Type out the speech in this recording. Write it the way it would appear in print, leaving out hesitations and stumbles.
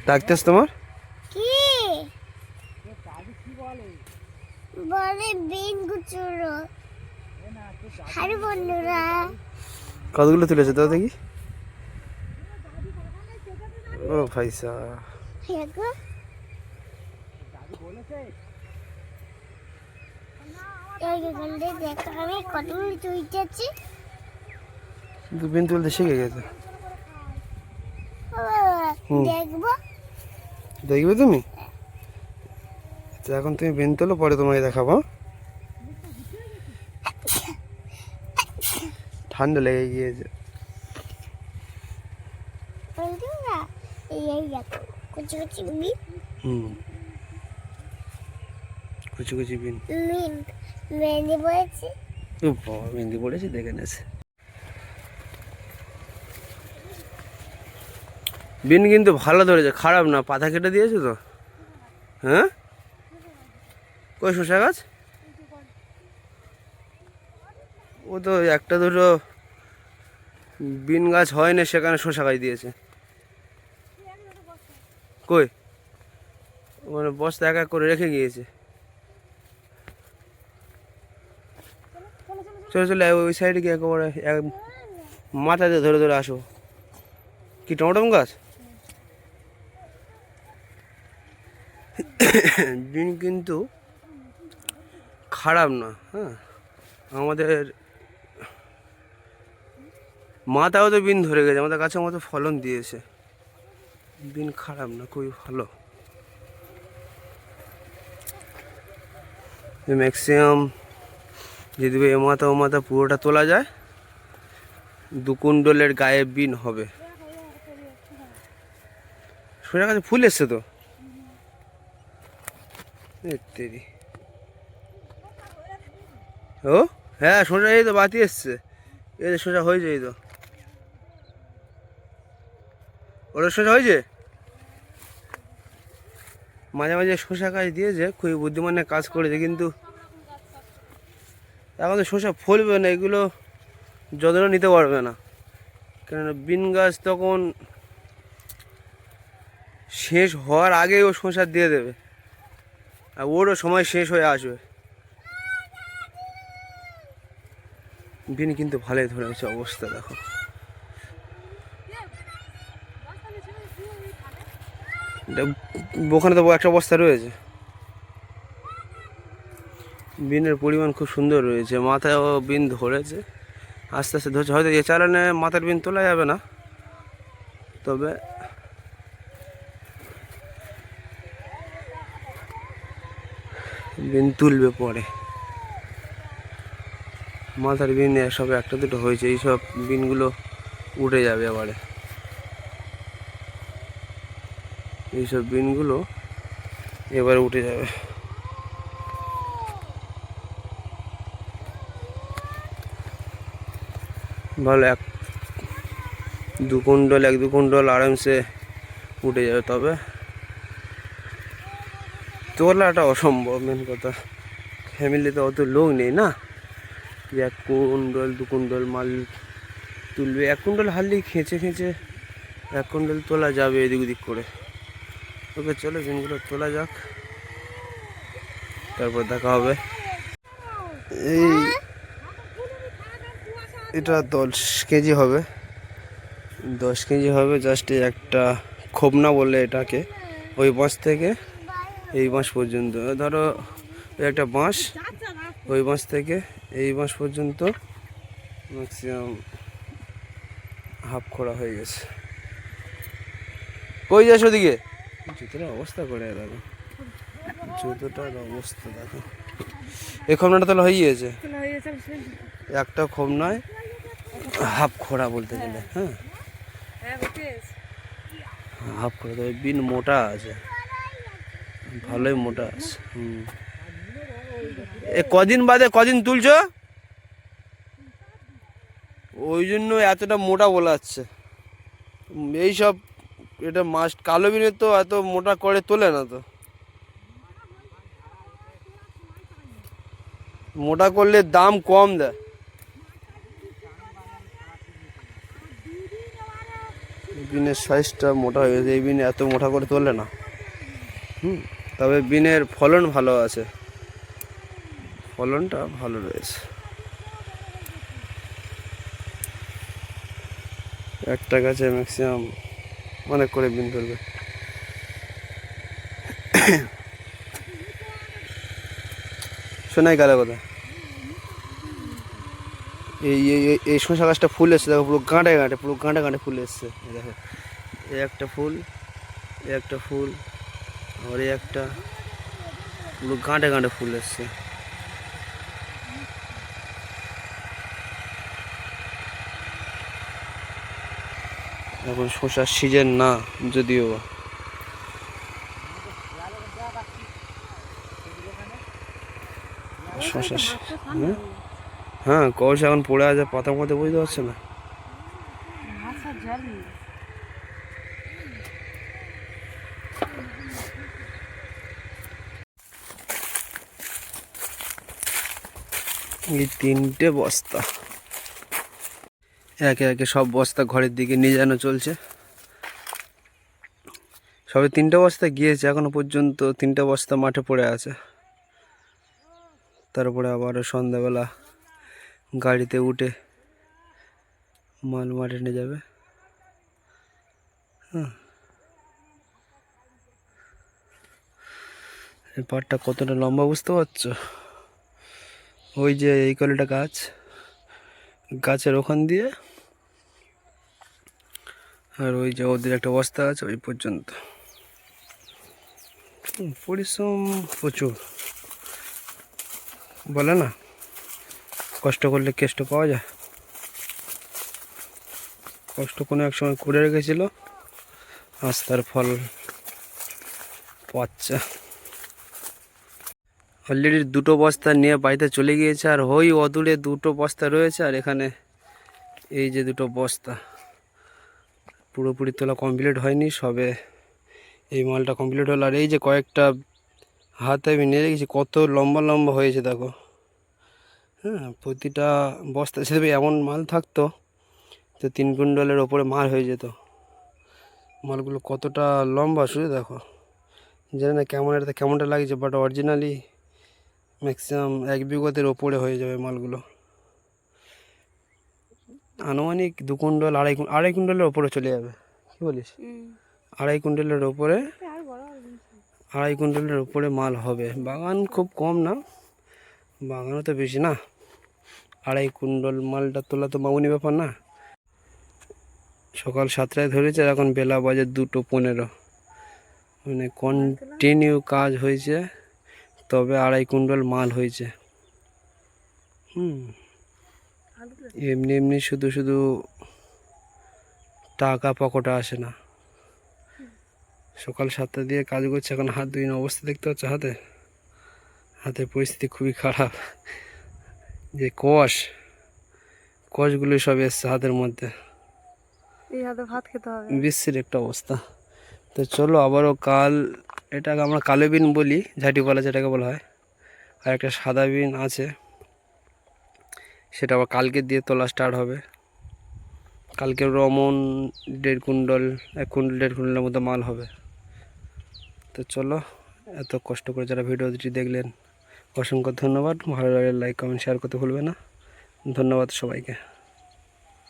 ডাকতেছ তোমার কি বলে বিন গুচুরো আরে বন্ধুরা কতগুলো তুলেছে তো দেখি। ও ভাইসা দেখো দেখো আমি কতগুলো তুলতেছি। বিন তুলতে শিখে গেছে। দেখবো দেখবে তুমি? তো এখন তুমি বিন তোলো, পরে তোমাকে দেখাবো। ঠান্ডা লেগে গিয়েছে। বন্ধুরা এই দেখো কুচি কুচি বিন। কুচি কুচি বিন মেহেন্দি পড়েছি। ও বাবা, মেহেন্দি পড়েছি, দেখে নেছে। বিন কিন্তু ভালো ধরেছে, খারাপ না। পাতা কেটে দিয়েছে তো? হ্যাঁ, কই শসা গাছ? ও তো একটা দুটো বিন গাছ হয় না, সেখানে শসা গাছ দিয়েছে। কই মানে বস্তা এক এক করে রেখে গিয়েছে। চলো চলো, ওই সাইডে গিয়ে একেবারে মাথা দিয়ে ধরে ধরে আসো। কি টমেটো গাছ? বিন কিন্তু খারাপ না। হ্যাঁ, আমাদের মাথাও তো বিন ধরে গেছে, আমাদের গাছের মতো ফলন দিয়েছে। বিন খারাপ না, খুবই ভালো। ম্যাক্সিমাম যদি এ মাথা ও মাথা পুরোটা তোলা যায়, 2 কুইন্টালের গায়ে বিন হবে। সোজা গাছে ফুল এসছে তো। তেরি ও হ্যাঁ, সোজা এই তো বাতি এসছে। এই যে সোজা হয়েছে, এই তো ওটা সোজা হয়েছে। মাঝে মাঝে শসা গাছ দিয়েছে, খুবই বুদ্ধিমানের কাজ করেছে। কিন্তু এখন তো শসা ফলবে না, এগুলো যত্ন নিতে পারবে না। কেননা বিন গাছ তখন শেষ হওয়ার আগেই ও শসা দিয়ে দেবে, আর ওরও সময় শেষ হয়ে আসবে। বিন কিন্তু ভালোই ধরেছে, অবস্থা দেখো। ওখানে তো একটা বস্তা রয়েছে। বিনের পরিমাণ খুব সুন্দর রয়েছে, মাথায় ও বিন ধরেছে, আস্তে আস্তে ধরছে। হয়তো এ চালানে মাথার বিন তোলা যাবে না, তবে বিন তুলবে পরে। মাথার বিন সব একটা দুটো হয়েছে, এইসব বিনগুলো উঠে যাবে এবারে। এইসব বিনগুলো এবারে উঠে যাবে। ভালো, 1-2 কুইন্টাল আরামসে উঠে যাবে। তবে তোলাটা অসম্ভব, মেন কথা। ফ্যামিলিতে অত লোক নেই না, 1 কুইন্টাল 2 কুইন্টাল মাল তুলবে। 1 কুইন্টাল হারলেই খেঁচে 1 কুইন্টাল তোলা যাবে এদিক ওদিক করে। ওকে চলো, বিনগুলো তোলা যাক, তারপর দেখা হবে। এটা 10 কেজি হবে, 10 কেজি হবে। জাস্ট একটা খোবনা বলে এটাকে, ওই বাঁশ থেকে এই বাঁশ পর্যন্ত। ধরো একটা বাঁশ, ওই বাঁশ থেকে এই বাঁশ পর্যন্ত ম্যাক্সিমাম হাফ খোঁড়া হয়ে গেছে। কই যাস ওদিকে? জুতোটার অবস্থা করে দেখো, জুতোটার অবস্থা দেখো। এই খোবনাটা তাহলে হয়ে গিয়েছে, একটা খোবনায় হাফ খোঁড়া বলতে গেলে। হ্যাঁ, হাফ খোঁড়া। তবে বিন মোটা আছে, ভালোই মোটা আছে। এ কদিন বাদে কদিন তুলছো, ওই জন্য এতটা মোটা বলা যাচ্ছে। এইসব এটা মাছ কালো বিনের তো এত মোটা করে তোলে না তো। মোটা করলে দাম কম দেয়। বিনের সাইজটা মোটা হয়ে গেছে, এই বিন এত মোটা করে তোলে না। তবে বিনের ফলন ভালো আছে, ফলনটা ভালো রয়েছে। একটা গাছে ম্যাক্সিমাম অনেক করে বিন ধরবে। শোনাই গেল কথা, এই এই এই- এই শসা গাছটা ফুল এসছে দেখো, পুরো গাঁটে গাঁটে, পুরো গাঁটে গাঁটে ফুল এসছে। এই দেখো, এই একটা ফুল, এই একটা ফুল, আর এই একটা, পুরো গাঁটে গাঁটে ফুল এসছে। এখন শসার সিজন না যদিও, শসা, হ্যাঁ কষ এখন পড়ে আছে পাতার মধ্যে, বুঝতে পারছো না? এই 3টে বস্তা, একে একে সব বস্তা ঘরের দিকে নিয়ে যানো চলছে। সবে 3টে বস্তা গিয়েছে, এখনো পর্যন্ত 3টে বস্তা মাঠে পড়ে আছে। তারপরে আবারও সন্ধ্যাবেলা গাড়িতে উঠে মাল মাঠে নিয়ে যাবে। এই পাটটা কতটা লম্বা বুঝতে পারছো? ওই যে এই কলটা গাছ, গাছের ওখান দিয়ে আর ওই যে ওদের একটা বস্তা আছে ওই পর্যন্ত। পরিশ্রম প্রচুর, বলে না কষ্ট করলে কেষ্ট পাওয়া যায়। কষ্ট কোনো এক সময় করে রেখেছিল, আজ তার ফল পাচ্ছে। অলরেডি 2টো বস্তা নিয়ে বাড়িতে চলে গিয়েছে, আর ওই অদূরে 2টো বস্তা রয়েছে। আর এখানে এই যে 2টো বস্তা পুরোপুরি তোলা কমপ্লিট হয়নি, সবে এই মালটা কমপ্লিট হলো। আর এই যে কয়েকটা হাতে আমি নিয়ে রেখেছি, কত লম্বা লম্বা হয়েছে দেখো। হ্যাঁ, প্রতিটা বস্তা হিসেবে এমন মাল থাকতো তো 3 কুইন্টালের ওপরে মাল হয়ে যেত। মালগুলো কতটা লম্বা শুধু দেখো, জানি না ক্যামেরাতে কেমনটা লাগছে, বাট অরিজিনালি ম্যাক্সিমাম 1 বিঘতের ওপরে হয়ে যাবে মালগুলো। আনুমানিক 2 কুইন্টাল, আড়াই কুইন্টালের ওপরে চলে যাবে। কি বলিস? আড়াই কুইন্টালের ওপরে, আড়াই কুইন্টালের ওপরে মাল হবে। বাগান খুব কম না, বাগানও তো বেশি না, আড়াই কুইন্টাল মালটা তোলা তো মামুনি ব্যাপার না। সকাল 7টায় ধরেছে, আর এখন বেলা বাজে 2:15, মানে কন্টিনিউ কাজ হয়েছে, তবে আড়াই কুইন্টাল মাল হয়েছে। এমনি এমনি শুধু শুধু টাকা পকেটে আসে না। সকাল 7টা দিয়ে কাজ করছে, এখন হাত ধুইন অবস্থা দেখতে পাচ্ছ, হাতের পরিস্থিতি খুবই খারাপ। যে কষগুলো সব এসছে হাতের মধ্যে, এই হাতে ভাত খেতে হবে। বিশ্বের একটা অবস্থা। তো চলো আবারও কাল, এটাকে আমরা কালো বিন বলি, ঝাঁটিপালা যেটাকে বলা হয়। আর একটা সাদা বিন আছে, সেটা আবার কালকে দিয়ে তোলা স্টার্ট হবে। কালকে রমন 1.5 কুইন্টাল, 1 কুইন্টাল 1.5 কুইন্টালের মতো মাল হবে। তো চলো, এত কষ্ট করে যারা ভিডিওটি দেখলেন অসংখ্য ধন্যবাদ। ভালো লাগলে লাইক কমেন্ট শেয়ার করতে ভুলবে না। ধন্যবাদ সবাইকে।